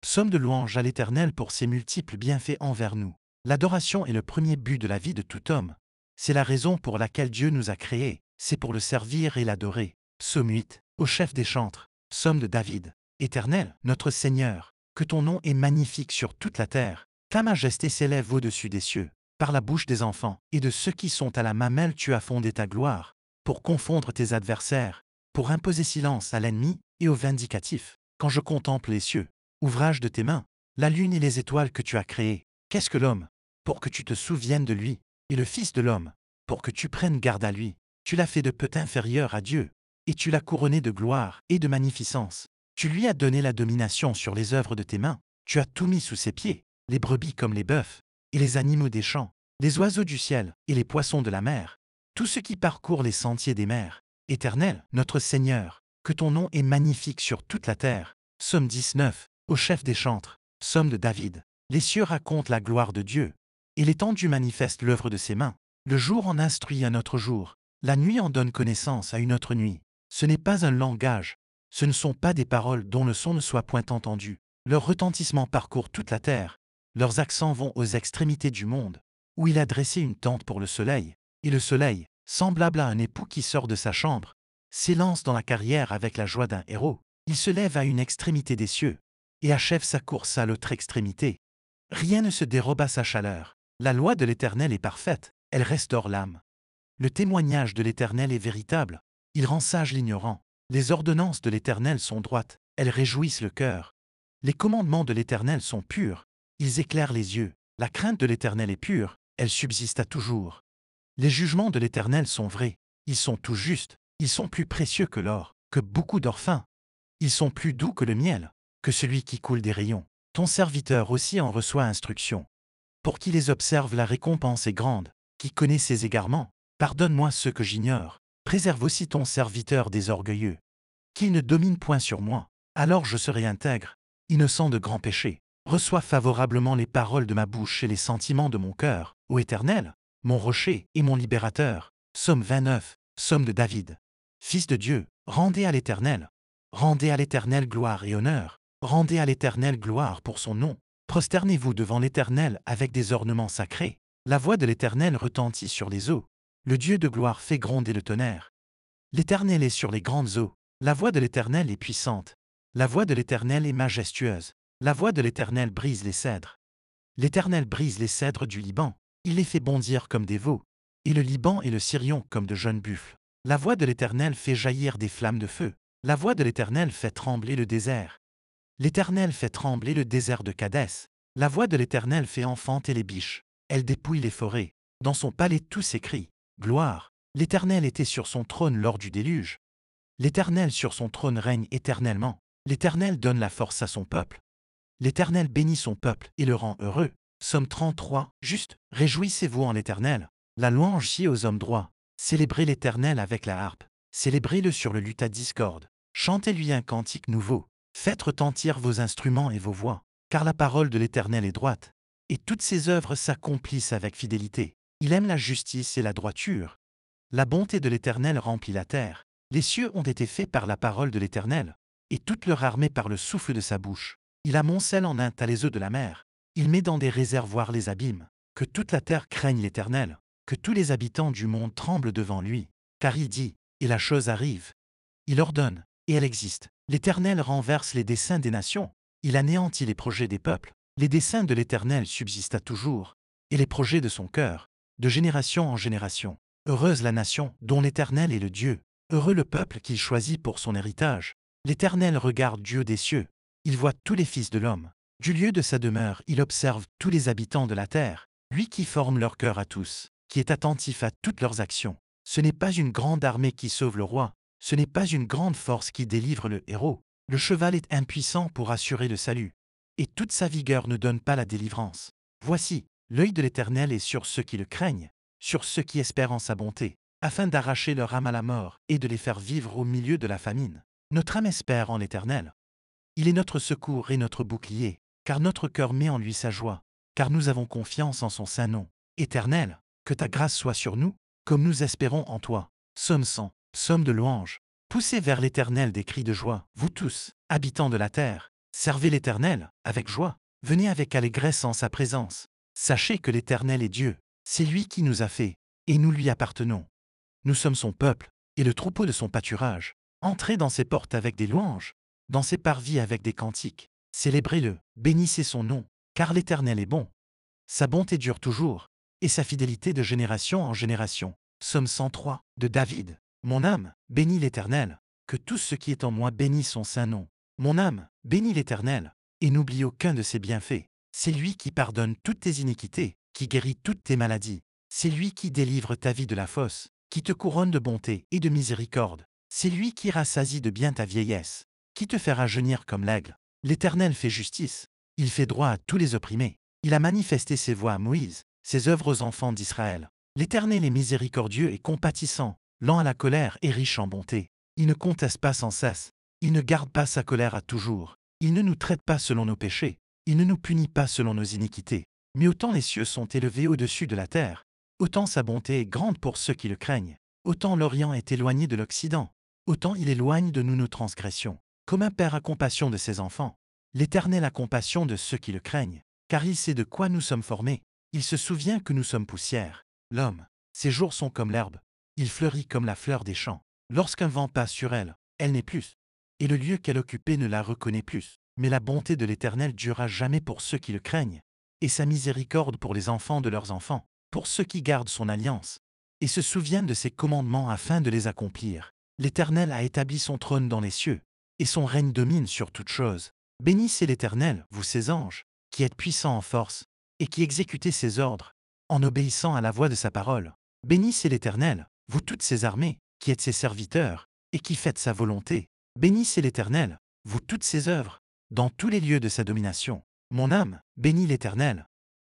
Psaume de louange à l'Éternel pour ses multiples bienfaits envers nous. L'adoration est le premier but de la vie de tout homme. C'est la raison pour laquelle Dieu nous a créés, c'est pour le servir et l'adorer. Psaume 8, au chef des chantres. Psaume de David. Éternel, notre Seigneur, que ton nom est magnifique sur toute la terre. Ta majesté s'élève au-dessus des cieux. Par la bouche des enfants et de ceux qui sont à la mamelle tu as fondé ta gloire, pour confondre tes adversaires, pour imposer silence à l'ennemi et au vindicatif. Quand je contemple les cieux, ouvrage de tes mains, la lune et les étoiles que tu as créées, qu'est-ce que l'homme, pour que tu te souviennes de lui, et le Fils de l'homme, pour que tu prennes garde à lui. Tu l'as fait de peu inférieur à Dieu, et tu l'as couronné de gloire et de magnificence. Tu lui as donné la domination sur les œuvres de tes mains, tu as tout mis sous ses pieds, les brebis comme les bœufs, et les animaux des champs, les oiseaux du ciel et les poissons de la mer, tout ce qui parcourt les sentiers des mers. Éternel, notre Seigneur, que ton nom est magnifique sur toute la terre. Psaume 19, au chef des chantres. Psaume de David. Les cieux racontent la gloire de Dieu, et l'étendue manifeste l'œuvre de ses mains. Le jour en instruit un autre jour, la nuit en donne connaissance à une autre nuit. Ce n'est pas un langage, ce ne sont pas des paroles dont le son ne soit point entendu. Leur retentissement parcourt toute la terre, leurs accents vont aux extrémités du monde, où il a dressé une tente pour le soleil, et le soleil, semblable à un époux qui sort de sa chambre, s'élance dans la carrière avec la joie d'un héros. Il se lève à une extrémité des cieux, et achève sa course à l'autre extrémité. Rien ne se dérobe à sa chaleur. La loi de l'Éternel est parfaite, elle restaure l'âme. Le témoignage de l'Éternel est véritable, il rend sage l'ignorant. Les ordonnances de l'Éternel sont droites, elles réjouissent le cœur. Les commandements de l'Éternel sont purs, ils éclairent les yeux. La crainte de l'Éternel est pure, elle subsiste à toujours. Les jugements de l'Éternel sont vrais, ils sont tout justes, ils sont plus précieux que l'or, que beaucoup d'or fin. Ils sont plus doux que le miel, que celui qui coule des rayons. Ton serviteur aussi en reçoit instruction. Pour qui les observe, la récompense est grande. Qui connaît ses égarements, pardonne-moi ceux que j'ignore. Préserve aussi ton serviteur des orgueilleux. Qu'il ne domine point sur moi, alors je serai intègre, innocent de grands péchés. Reçois favorablement les paroles de ma bouche et les sentiments de mon cœur, ô Éternel, mon rocher et mon libérateur. Psaume 29, psaume de David. Fils de Dieu, rendez à l'Éternel gloire et honneur, rendez à l'Éternel gloire pour son nom. Prosternez-vous devant l'Éternel avec des ornements sacrés. La voix de l'Éternel retentit sur les eaux. Le Dieu de gloire fait gronder le tonnerre. L'Éternel est sur les grandes eaux. La voix de l'Éternel est puissante. La voix de l'Éternel est majestueuse. La voix de l'Éternel brise les cèdres. L'Éternel brise les cèdres du Liban. Il les fait bondir comme des veaux. Et le Liban et le Sirion comme de jeunes buffles. La voix de l'Éternel fait jaillir des flammes de feu. La voix de l'Éternel fait trembler le désert. L'Éternel fait trembler le désert de Kadès. La voix de l'Éternel fait enfanter les biches. Elle dépouille les forêts. Dans son palais tout s'écrie. Gloire. L'Éternel était sur son trône lors du déluge. L'Éternel sur son trône règne éternellement. L'Éternel donne la force à son peuple. L'Éternel bénit son peuple et le rend heureux. Psaume 33, juste. Réjouissez-vous en l'Éternel. La louange sied aux hommes droits. Célébrez l'Éternel avec la harpe. Célébrez-le sur le luth à discorde. Chantez-lui un cantique nouveau. Faites retentir vos instruments et vos voix, car la parole de l'Éternel est droite, et toutes ses œuvres s'accomplissent avec fidélité. Il aime la justice et la droiture. La bonté de l'Éternel remplit la terre. Les cieux ont été faits par la parole de l'Éternel, et toute leur armée par le souffle de sa bouche. Il amoncelle en un tas les eaux de la mer. Il met dans des réservoirs les abîmes. Que toute la terre craigne l'Éternel, que tous les habitants du monde tremblent devant lui. Car il dit, et la chose arrive. Il ordonne, et elle existe. L'Éternel renverse les desseins des nations. Il anéantit les projets des peuples. Les desseins de l'Éternel subsistent à toujours, et les projets de son cœur, de génération en génération. Heureuse la nation dont l'Éternel est le Dieu. Heureux le peuple qu'il choisit pour son héritage. L'Éternel regarde Dieu des cieux. Il voit tous les fils de l'homme. Du lieu de sa demeure, il observe tous les habitants de la terre. Lui qui forme leur cœur à tous, qui est attentif à toutes leurs actions. Ce n'est pas une grande armée qui sauve le roi. Ce n'est pas une grande force qui délivre le héros. Le cheval est impuissant pour assurer le salut, et toute sa vigueur ne donne pas la délivrance. Voici, l'œil de l'Éternel est sur ceux qui le craignent, sur ceux qui espèrent en sa bonté, afin d'arracher leur âme à la mort et de les faire vivre au milieu de la famine. Notre âme espère en l'Éternel. Il est notre secours et notre bouclier, car notre cœur met en lui sa joie, car nous avons confiance en son saint nom. Éternel, que ta grâce soit sur nous, comme nous espérons en toi. Psaume 100. Psaume de louange. Poussez vers l'Éternel des cris de joie, vous tous, habitants de la terre. Servez l'Éternel avec joie. Venez avec allégresse en sa présence. Sachez que l'Éternel est Dieu. C'est lui qui nous a fait, et nous lui appartenons. Nous sommes son peuple, et le troupeau de son pâturage. Entrez dans ses portes avec des louanges, dans ses parvis avec des cantiques. Célébrez-le, bénissez son nom, car l'Éternel est bon. Sa bonté dure toujours, et sa fidélité de génération en génération. Psaume 103, de David. Mon âme, bénis l'Éternel, que tout ce qui est en moi bénisse son saint nom. Mon âme, bénis l'Éternel, et n'oublie aucun de ses bienfaits. C'est lui qui pardonne toutes tes iniquités, qui guérit toutes tes maladies. C'est lui qui délivre ta vie de la fosse, qui te couronne de bonté et de miséricorde. C'est lui qui rassasie de bien ta vieillesse, qui te fait rajeunir comme l'aigle. L'Éternel fait justice, il fait droit à tous les opprimés. Il a manifesté ses voies à Moïse, ses œuvres aux enfants d'Israël. L'Éternel est miséricordieux et compatissant, lent à la colère et riche en bonté. Il ne conteste pas sans cesse, il ne garde pas sa colère à toujours. Il ne nous traite pas selon nos péchés, il ne nous punit pas selon nos iniquités. Mais autant les cieux sont élevés au-dessus de la terre, autant sa bonté est grande pour ceux qui le craignent. Autant l'Orient est éloigné de l'Occident, autant il éloigne de nous nos transgressions. Comme un père a compassion de ses enfants, l'Éternel a compassion de ceux qui le craignent, car il sait de quoi nous sommes formés. Il se souvient que nous sommes poussière. L'homme, ses jours sont comme l'herbe, il fleurit comme la fleur des champs. Lorsqu'un vent passe sur elle, elle n'est plus, et le lieu qu'elle occupait ne la reconnaît plus. Mais la bonté de l'Éternel durera jamais pour ceux qui le craignent, et sa miséricorde pour les enfants de leurs enfants, pour ceux qui gardent son alliance, et se souviennent de ses commandements afin de les accomplir. L'Éternel a établi son trône dans les cieux, et son règne domine sur toutes choses. Bénissez l'Éternel, vous ses anges, qui êtes puissants en force, et qui exécutez ses ordres, en obéissant à la voix de sa parole. Bénissez l'Éternel, vous toutes ses armées, qui êtes ses serviteurs, et qui faites sa volonté. Bénissez l'Éternel, vous toutes ses œuvres, dans tous les lieux de sa domination. Mon âme, bénis l'Éternel,